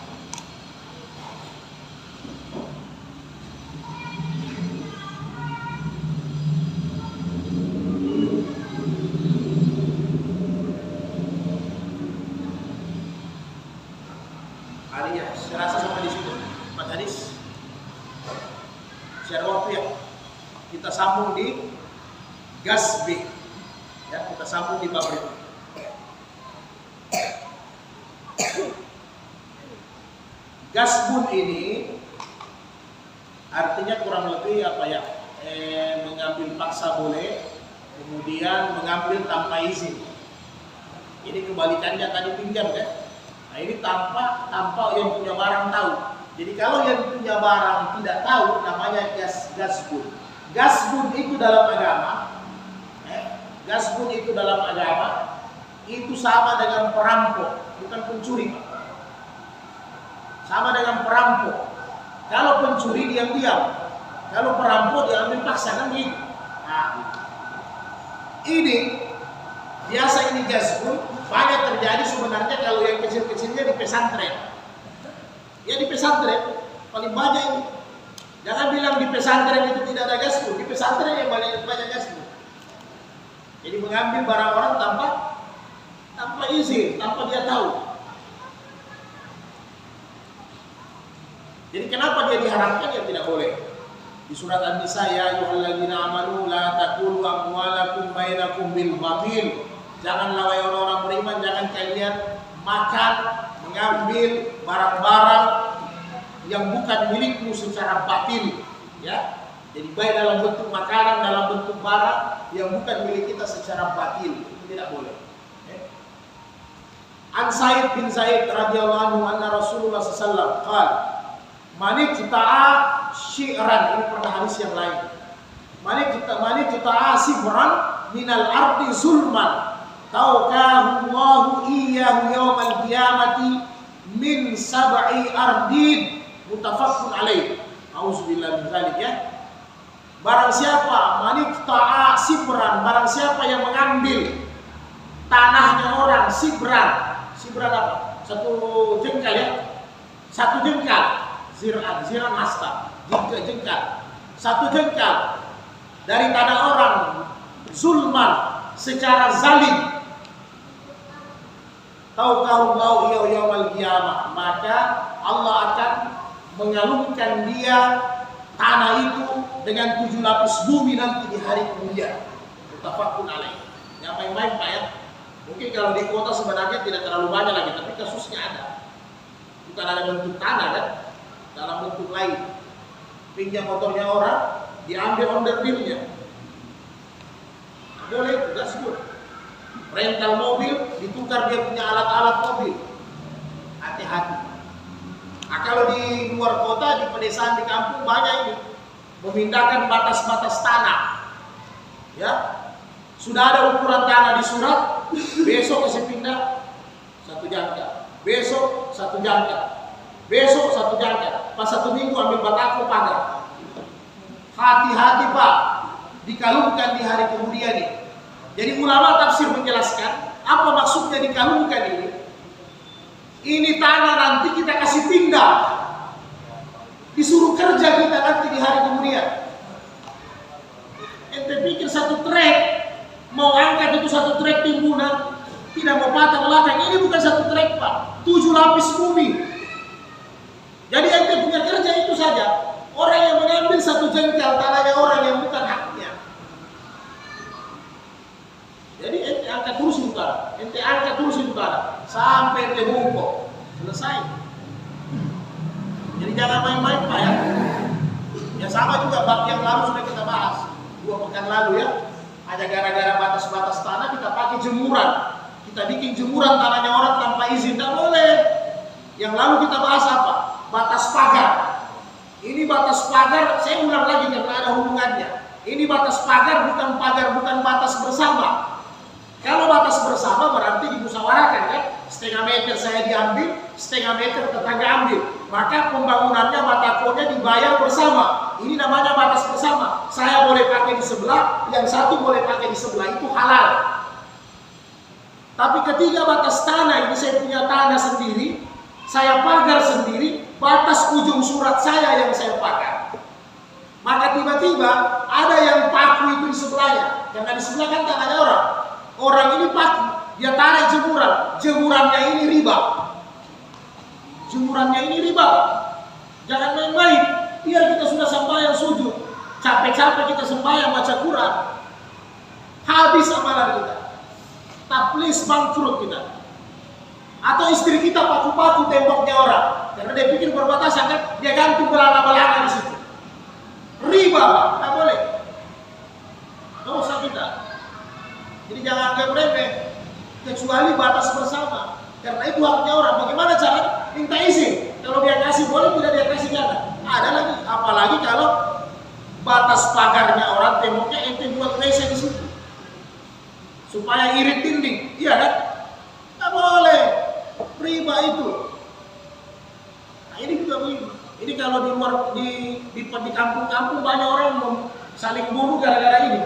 Ya, saya rasa sampai di situ 4 hadis. Secara waktu ya, kita sambung di Gasbi, ya, kita sambung di bab itu. Gasbun ini artinya kurang lebih apa ya? Mengambil paksa boleh, kemudian mengambil tanpa izin. Ini kebalikannya tadi pinjam kan? Nah ini tanpa yang punya barang tahu. Jadi kalau yang punya barang tidak tahu, namanya gasbun. Gasbun itu dalam agama, gasbun itu dalam agama itu sama dengan perampok, bukan pencuri. Sama dengan perampok. Kalau pencuri diam-diam, kalau perampok diambil paksa kan begitu. Nah, ini biasa ini gasbun. Banyak terjadi sebenarnya kalau yang kecil-kecilnya di pesantren. Ya di pesantren paling banyak ini. Jangan bilang di pesantren itu tidak ada gasbun. Di pesantren yang banyak gasbun. Jadi mengambil barang orang tanpa izin, tanpa dia tahu. Jadi kenapa dia diharamkan? Ya tidak boleh. Di surat An-Nisa, ya ayyuhalladzina amanu la taqulu amwalakum bainakum bil batil. Janganlah wahai orang-orang beriman, jangan kalian makan, mengambil barang-barang yang bukan milikmu secara batil, ya. Jadi baik dalam bentuk makanan, dalam bentuk barang yang bukan milik kita secara batil, itu tidak boleh. An Sa'id bin Zaid radhiyallahu anhu anna Rasulullah sallallahu alaihi wasallam qala man iqta'a syi'ran, ini pernah hadis yang lain. Man iqta'a sibran minal ardi zulman tauqahullahu iyyahu yaumal qiyamati min sab'i ardin, muttafaqun alaih. Auzubillahi min dzalik ya. Barang siapa maniqta'a sibran, barang siapa yang mengambil tanahnya orang, sibran. Sibran apa? Satu jengkal ya. Satu jengkal. Ziran hasta. Jengkal. Satu jengkal dari tanah orang, zulman, secara zalim. Tauqahullahu yaumal qiyamah, maka Allah akan mengalungkan dia tanah itu dengan 7 lapis bumi nanti di hari kemudian. Muttafaqun alaih. Jangan main-main Pak ya. Mungkin kalau di kota sebenarnya tidak terlalu banyak lagi, tapi kasusnya ada. Bukan ada bentuk tanah kan, dalam bentuk lain. Pinjam motornya orang, diambil onderdilnya. Boleh itu, gasbun. Rental mobil, ditukar dia punya alat-alat mobil. Hati-hati. Nah, kalau di luar kota, di pedesaan, di kampung banyak ini memindahkan batas-batas tanah. Ya, sudah ada ukuran tanah di surat, besok kasih pindah 1 jangka, besok 1 jangka, besok 1 jangka, pas 1 minggu ambil batako pagar. Hati-hati Pak, dikalungkan di hari kemudian ini. Jadi ulama tafsir menjelaskan apa maksudnya dikalungkan ini. Ini tanah nanti kita kasih pindah, disuruh kerja kita nanti di hari kemudian. Ente pikir 1 trek mau angkat itu 1 trek timbunan, tidak mau patah belakang. Ini bukan 1 trek Pak, 7 lapis bumi. Jadi ente punya kerja itu saja. Orang yang mengambil 1 jengkal tanahnya orang yang bukan haknya. Jadi ente angkat terus itu tanah, ente angkat terus itu tanah sampai ente bungkuk, selesai. Jadi jangan main-main Pak ya. Ya sama juga bab yang lalu sudah kita bahas 2 pekan lalu ya. Ada gara-gara batas-batas tanah kita pakai jemuran. Kita bikin jemuran tanahnya orang tanpa izin, tidak boleh. Yang lalu kita bahas apa? Batas pagar. Ini batas pagar, saya ulang lagi karena ada hubungannya. Ini batas pagar, bukan batas bersama. Kalau batas bersama berarti dimusyawarahkan kan? Setengah meter saya diambil, setengah meter tetangga ambil. Maka pembangunannya batakonya dibayar bersama. Ini namanya batas bersama. Saya boleh pakai di sebelah, yang satu boleh pakai di sebelah, itu halal. Tapi ketika batas tanah ini saya punya tanah sendiri, saya pagar sendiri, batas ujung surat saya yang saya pagar. Maka tiba-tiba ada yang paku itu di sebelahnya. Karena di sebelah kan tanahnya orang. Orang ini paku, dia tarik jemuran. Jemurannya ini riba. Jemurannya ini riba. Jangan main-main. Biar kita sudah sembahyang sujud. Capek-capek kita sembahyang baca Quran. Habis amalan kita. Taplis bangkrut kita. Atau istri kita paku-paku temboknya orang. Karena dia pikir perbatasan kan, dia ganti belana-belana di situ. Riba, tak boleh. Dosa kita. Jadi jangan anggap remeh. Kecuali batas bersama. Karena itu haknya orang. Bagaimana cara? Minta izin. Kalau dia kasih boleh, tidak dia kasih jangan. Ada lagi. Apalagi kalau batas pagarnya orang, temboknya ente buat WC di situ. Supaya irit dinding. Iya kan? Tak boleh. Riba itu. Nah ini juga begini. Ini kalau di luar di kampung-kampung banyak orang saling bunuh gara-gara ini.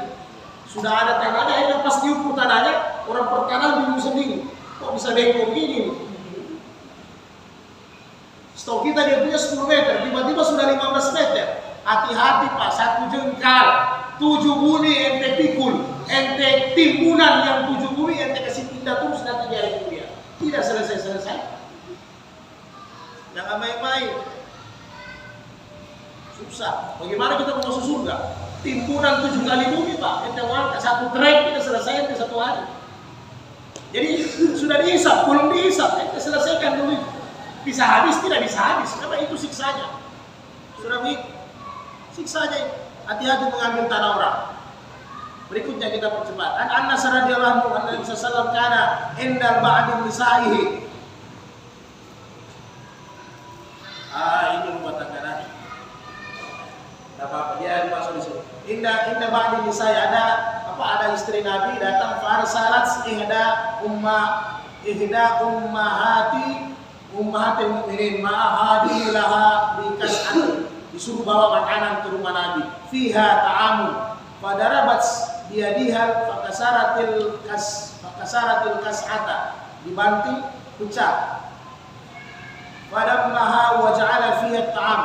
Sudah ada tanahnya, ini pas diukur tanahnya, orang pertanahan bingung sendiri. Kok bisa bengkok begini? Setahu kita dia punya 10 meter, tiba-tiba sudah 15 meter. Hati-hati Pak, 1 jengkal, 7 buni ente pikul, ente timbunan yang 7 buni ente kasih pindah terus nanti dari kuliah. Tidak selesai-selesai. Jangan main-main. Susah. Bagaimana kita mau masuk surga? Timbunan 7 kali bumi Pak. Ente angkat 1 trek kita selesai ente 1 hari. Jadi sudah dihisap, belum dihisap, ente selesaikan dulu. Bisa habis, tidak bisa habis. Karena itu siksanya. Sudah begitu. Siksanya. Hati-hati mengambil tanah orang. Berikutnya kita percepat. An Anas radhiyallahu anhu anna Nabi sallallahu alaihi wasallam kana indal ba'di nisaihi. Ini rumah tangga Nabi. Apa dia dimasuk di sini. Inda ba'di nisai ada istri Nabi datang farsalat ummahatil mu'minin ma'ahadi laha bikas'at. Disuruh bawa makanan ke rumah Nabi. Fiha ta'amun. Fadarabat biadihal fakasaratil kas'ata. Dibanting pecah. Fadammaha wa ja'ala fiha ta'am.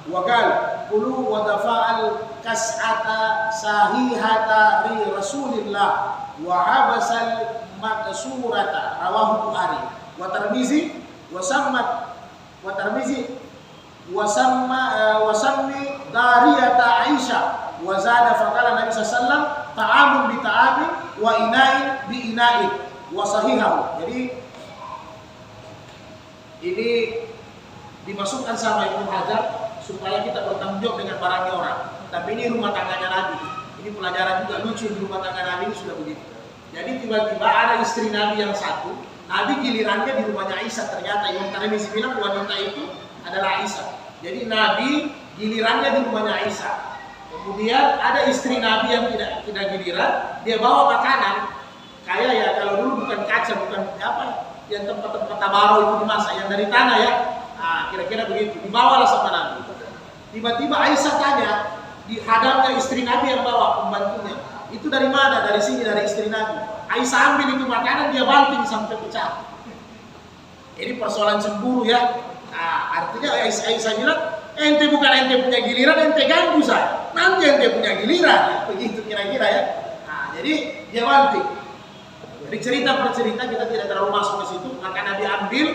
Wa qala kulu wa dafa'al kas'ata sahihata ri Rasulillah wa habasal maqsurata rawahu Bukhari wa Tirmizi wa sammi dariyata Aisyah wa zada faqala Nabi sallallahu alaihi wasallam ta'amun bi ta'amin wa ina'in bi ina'in wa sahihahu. Jadi ini dimasukkan sama Ibnu Hajar supaya kita bertanggung jawab dengan barangnya orang. Tapi ini rumah tangganya Nabi. Ini pelajaran juga lucu di rumah tangga Nabi ini sudah begitu. Jadi tiba-tiba ada istri Nabi yang satu, Nabi gilirannya di rumahnya Aisyah. Ternyata yang Tirmizi bilang wanita itu adalah Aisyah. Jadi Nabi gilirannya di rumahnya Aisyah. Kemudian ada istri Nabi yang tidak giliran, dia bawa makanan. Kayak ya kalau dulu bukan kaca, bukan apa, yang tempat-tempat tabaro itu dimasak, yang dari tanah ya. Nah, kira-kira begitu. Dibawalah sama Nabi. Tiba-tiba Aisyah tanya, dihadapnya istri Nabi yang bawa pembantunya. Itu dari mana? Dari sini, dari istri Nabi. Aisyah ambil itu makanan, dia banting sampai pecah. Ini persoalan cemburu ya. Nah, artinya Aisyah bilang, ente bukan ente punya giliran, ente ganggu saya. Nanti ente punya giliran. Begitu kira-kira ya. Nah, jadi dia banting. Jadi cerita per cerita kita tidak terlalu masuk ke situ. Maka Nabi ambil,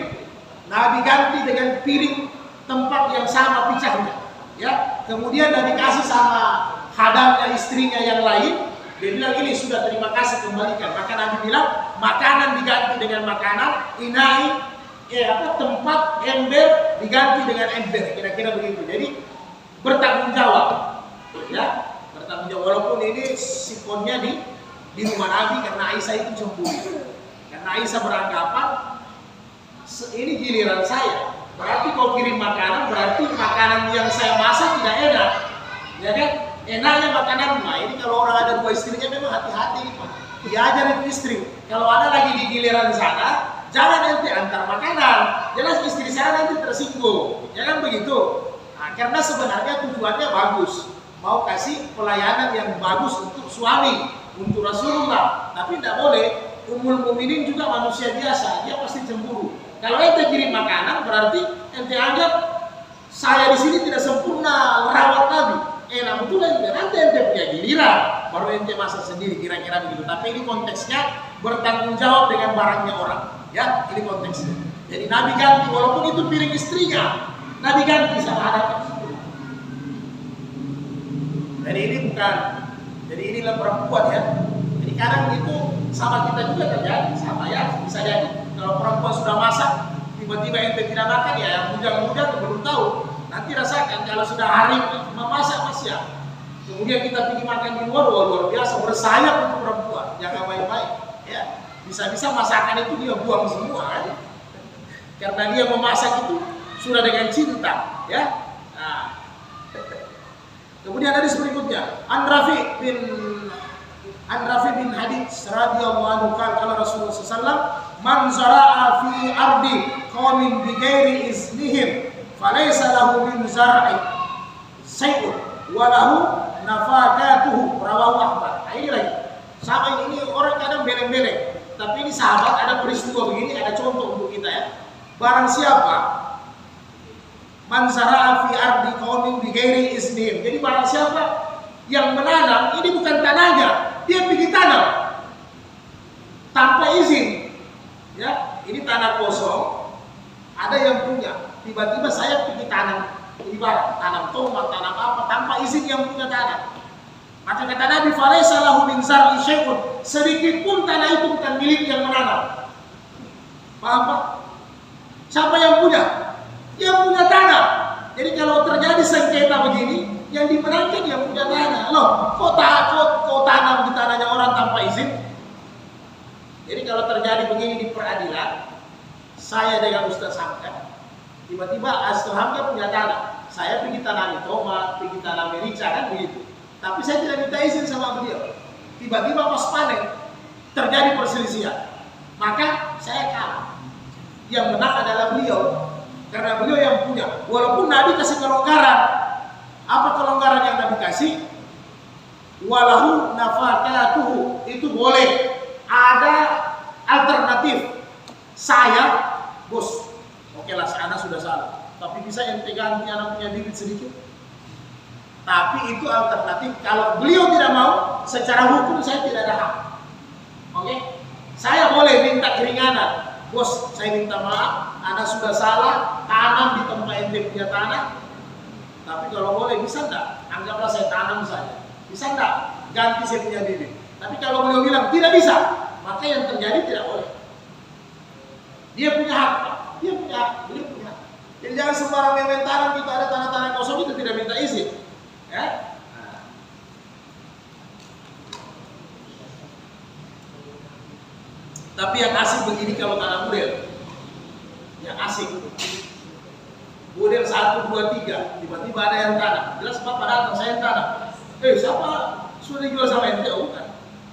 Nabi ganti dengan piring tempat yang sama pecahnya. Ya, kemudian Nabi kasih sama hadamnya istrinya yang lain. Dia bilang ini sudah terima kasih kembalikan. Maka Nabi bilang makanan diganti dengan makanan, tempat ember diganti dengan ember. Kira-kira begitu. Jadi bertanggung jawab, ya, bertanggung jawab. Walaupun ini sikonnya di rumah Nabi karena Aisyah itu cemburu, karena Aisyah beranggapan ini giliran saya, berarti kau kirim makanan, berarti makanan yang saya masak tidak enak, ya kan? Enaknya makanan rumah. Ini kalau orang ada 2 istrinya memang hati-hati nih Pak. Diajar itu istri, kalau ada lagi di giliran sana, jangan nanti antar makanan, jelas istri saya nanti tersinggung, jangan begitu. Nah, karena sebenarnya tujuannya bagus, mau kasih pelayanan yang bagus untuk suami, untuk Rasulullah. Tapi tidak boleh, Ummul Mukminin juga manusia biasa, dia pasti cemburu. Kalau ente kirim makanan, berarti ente anggap saya di sini tidak sempurna merawat Nabi. Nah betul ente, nanti ente punya giliran, baru ente masak sendiri, kira-kira begitu. Tapi ini konteksnya bertanggung jawab dengan barangnya orang, ya, ini konteksnya. Jadi Nabi ganti, walaupun itu piring istrinya, Nabi ganti sama anaknya. Jadi ini bukan, jadi inilah perempuan ya. Jadi kadang itu sama kita juga terjadi, sama ya, bisa jadi. Kalau perempuan sudah masak, tiba-tiba ente tidak makan, ya yang bujang-bujang belum tahu. Nanti rasakan kalau sudah hari memasak masih ya. Kemudian kita pergi makan di luar, luar biasa, bersayap untuk perempuan, jangan main-main. Ya, bisa-bisa masakan itu dia buang semua kan? Karena dia memasak itu sudah dengan cinta, ya. Nah. Kemudian hadis berikutnya, An Rafi bin Hadits radhiyallahu anhu kalau Rasulullah SAW, man zara'a fi ardi qaumin bi ghairi iznihim falaysa lahu min zar'i syai'un wa lahu nafaqatuhu, rawahu Ahmad. Nah, ini lagi. Sama ini orang kadang beleng-beleng. Tapi ini sahabat ada peristiwa begini, ada contoh untuk kita ya. Barang siapa man zara'a fi ardi qaumin bi ghairi iznihim. Jadi barang siapa yang menanam, ini bukan tanahnya, dia pergi tanam tanpa izin. Ya, ini tanah kosong, ada yang punya. Tiba-tiba saya pergi tanam, ibarat tanam tomat, tanam apa, tanpa izin yang punya tanah. Maka kata Nabi, falaysa lahu min zar'i syai'un, sedikit pun tanah itu bukan milik yang menanam. Paham Pak? Siapa yang punya? Yang punya tanah. Jadi kalau terjadi sengketa begini, yang dimenangkan yang punya tanah. Loh, kok tanam di tanahnya orang tanpa izin? Jadi kalau terjadi begini di peradilan, saya dengan Ustaz Hamka, tiba-tiba Ustaz Hamka punya tanah, saya pergi tanam tomat, pergi tanam merica, kan begitu. Tapi saya tidak minta izin sama beliau. Tiba-tiba pas panen, terjadi perselisihan, maka saya kalah. Yang menang adalah beliau, karena beliau yang punya. Walaupun Nabi kasih kelonggaran, apa kelonggaran yang Nabi kasih? Walahu nafaqatuhu, itu boleh. Ada alternatif. Saya, bos, oke lah, anak sudah salah, tapi bisa ente ganti anak punya bibit sedikit. Tapi itu alternatif. Kalau beliau tidak mau, secara hukum saya tidak ada hak. Oke? Saya boleh minta keringanan. Bos, saya minta maaf, anak sudah salah, tanam di tempat ente punya tanah. Tapi kalau boleh, bisa enggak? Anggaplah saya tanam saja. Bisa enggak? Ganti saya punya bibit. Tapi kalau beliau bilang tidak bisa, maka yang terjadi tidak boleh. Dia punya hak, Pak. Dia punya hak, beliau punya hak. Jadi jangan sembarang yang tanam, kita ada tanah-tanah kosong itu tidak minta izin. Ya? Nah. Tapi yang asik begini kalau tanah model. Yang asik. Model 1, 2, 3, tiba-tiba ada yang tanam. Jelas Bapak datang, saya yang tanam. Siapa sudah dijual sama ente? Oh, bukan.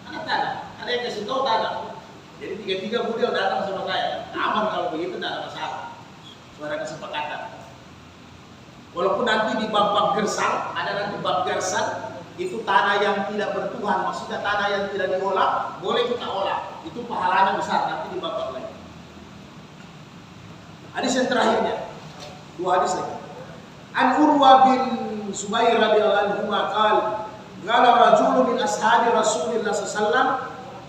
Anak tanah. Ada yang kasih tahu tanah. Jadi 3 model datang sama saya. Aman kalau begitu, tidak ada masalah. Suara kesepakatan. Walaupun nanti di bab gersang, ada nanti bab gersang, itu tanah yang tidak bertuhan, maksudnya tanah yang tidak diolah, boleh kita olah. Itu pahalanya besar, nanti di bab lain. Hadis yang terakhirnya, 2 hadis lagi. An Urwa bin Zubair radhiyallahu anhu qala, qala rajulun min ashabi Rasulillah sallallahu alaihi wasallam,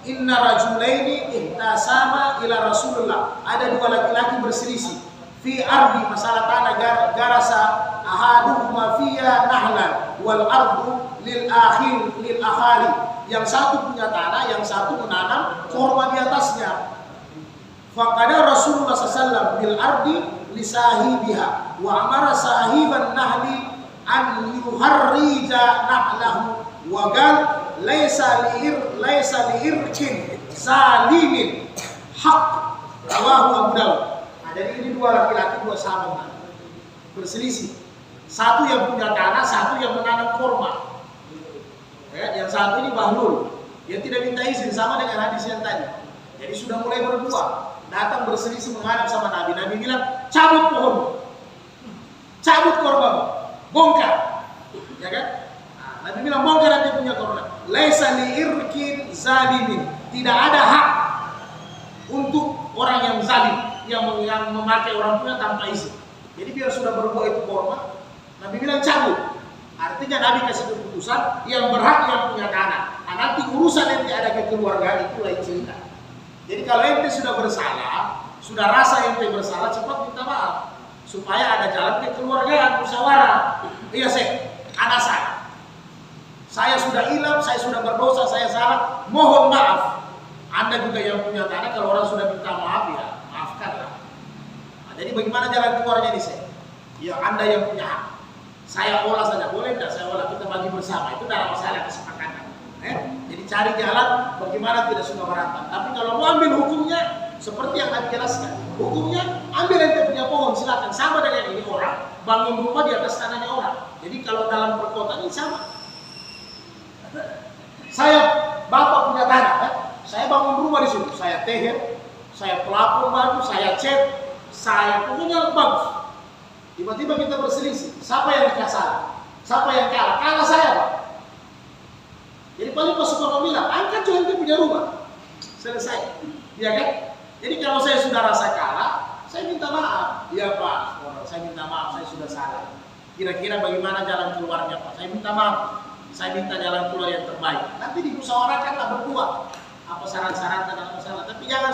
inna rajulaini ihtasama ila Rasulullah. Ada 2 laki-laki berselisih fi ardi, masalah tanah, garasa ahaduhuma fiya nahlan wal ardu lil akhari. Yang satu punya tanah, yang satu menanam korma di atasnya. Faqada Rasulullah sallallahu alaihi wasallam bil ardi li sahibiha wa amara sahiban nahli an yuharrija nahlahu wa qal laisa liirkin zalimin haq, rawahu Abu Dawud. Nah, jadi ini dua laki-laki, dua sahabat berselisih. Satu yang punya tanah, satu yang menanam kurma. Ya, yang satu ini Bahlul, dia tidak minta izin, sama dengan hadis yang tadi. Jadi sudah mulai berdua, datang berselisih menghadap sama Nabi. Nabi bilang, cabut pohon, cabut korban, bongkar, ya kan? Nah, Nabi bilang bongkar nanti punya korban. Laisa liirkin zalimin, tidak ada hak untuk orang yang zalim, yang memakai orang punya tanpa izin. Jadi biar sudah berbuah itu korban, Nabi bilang cabut. Artinya Nabi kasih keputusan yang berhak yang punya tanah. Nah, nanti urusan nanti ada kekeluargaan itu lain cerita. Jadi kalau ente sudah bersalah, sudah rasa ente bersalah, cepat minta maaf supaya ada jalan kekeluargaan, musyawarah. Iya anak saya sudah hilang, saya sudah berdosa, saya salah, mohon maaf. Anda juga yang punya tanah, kalau orang sudah minta maaf ya maafkanlah. Nah, jadi bagaimana jalan keluarnya ini Ya Anda yang punya hak. Saya olah saja, boleh tidak saya olah, kita bagi bersama, itu dalam masalah kesepakatan. Jadi cari jalan bagaimana tidak suka berantem. Tapi kalau mau ambil hukumnya seperti yang Nabi jelaskan, hukumnya ambil ente punya pohon, silakan. Sama dengan ini orang bangun rumah di atas tanahnya orang. Jadi kalau dalam perkotaan ini sama. Saya bapak punya tanah, saya bangun rumah di situ, saya teher, saya pelapor baju, saya cat, saya punya bagus. Tiba-tiba kita berselisih, siapa yang dikasar? Siapa yang kalah? Kalah saya, Pak. Jadi paling pasukan bilang, angkat juga ente punya rumah. Selesai. Ya kan? Jadi kalau saya sudah rasa kalah, saya minta maaf. Iya Pak, saya minta maaf, saya sudah salah. Kira-kira bagaimana jalan keluarnya Pak? Saya minta maaf. Saya minta jalan keluar yang terbaik. Nanti dimusyawarahkanlah berdua. Apa saran-saran dan apa salah. Tapi jangan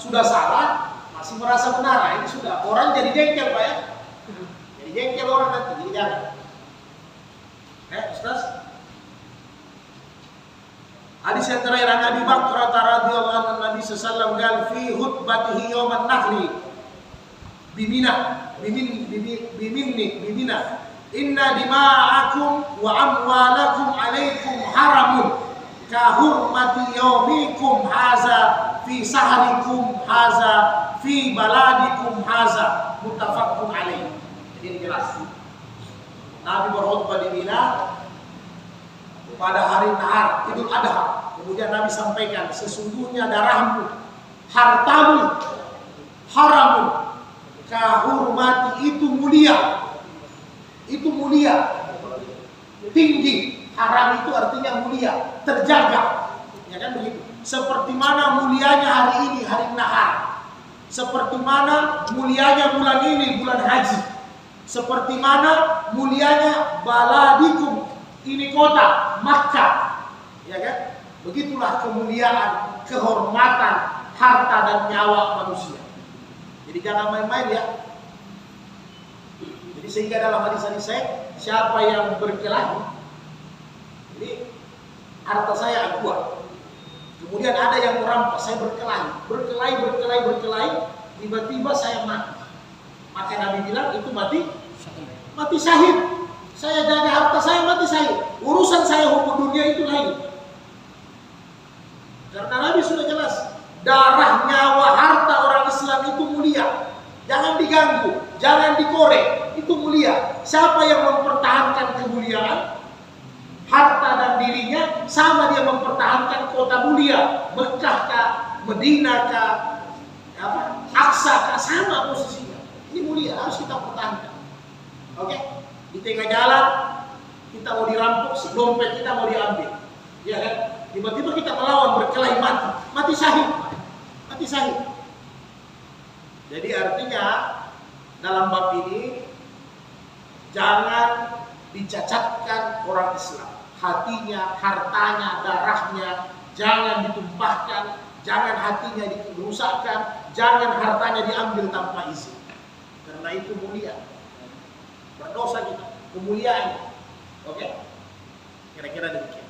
sudah salah, masih merasa benar. Ini sudah orang jadi jengkel Pak ya. Jadi jengkel orang nanti, jadi jangan. Ustaz. Hadis yang terakhir Nabi Bakrah radhiyallahu anhu Nabi sallallahu alaihi wasallam fi khutbatihi yauman nahri bimina inna dima'akum wa amwalakum alaikum haramun ka hurmati yaumikum haza fi saharikum haza fi baladikum haza, muttafaqun alaih. Jadi jelas. Nabi berkhutbah di Mina pada hari Nahar, Idul Adha. Kemudian Nabi sampaikan, sesungguhnya darahmu, hartamu, haramun, kahurmati itu mulia. Itu mulia, tinggi. Haram itu artinya mulia, terjaga. Ya kan begitu. Seperti mana mulianya hari ini, hari Nahar. Seperti mana mulianya bulan ini, bulan haji. Seperti mana mulianya baladikum, ini kota Makkah, ya kan? Begitulah kemuliaan, kehormatan, harta dan nyawa manusia. Jadi jangan main-main ya. Jadi sehingga dalam hadis saya, siapa yang berkelahi, jadi harta saya akuat. Kemudian ada yang merampas, saya berkelahi, tiba-tiba saya mati. Maka Nabi bilang itu mati syahid. Saya jaga harta saya, mati syahid. Urusan saya hukum dunia itu lain. Karena Nabi sudah jelas, darah, nyawa, harta orang Islam itu mulia. Jangan diganggu, jangan dikorek, itu mulia. Siapa yang mempertahankan kemuliaan, harta dan dirinya, sama dia mempertahankan kota mulia, Mekah kah, Medina kah, Aqsa kah, sama posisinya. Ini mulia, harus kita pertahankan. Oke? Di tengah jalan kita mau dirampok, dompet kita mau diambil, ya kan? Tiba-tiba kita melawan, berkelahi, mati syahid. Jadi artinya dalam bab ini jangan dicacatkan orang Islam, hatinya, hartanya, darahnya jangan ditumpahkan, jangan hatinya dirusakkan, jangan hartanya diambil tanpa izin. Karena itu mulia. Berdosa kita, kemuliaan. Oke? Kira-kira demikian.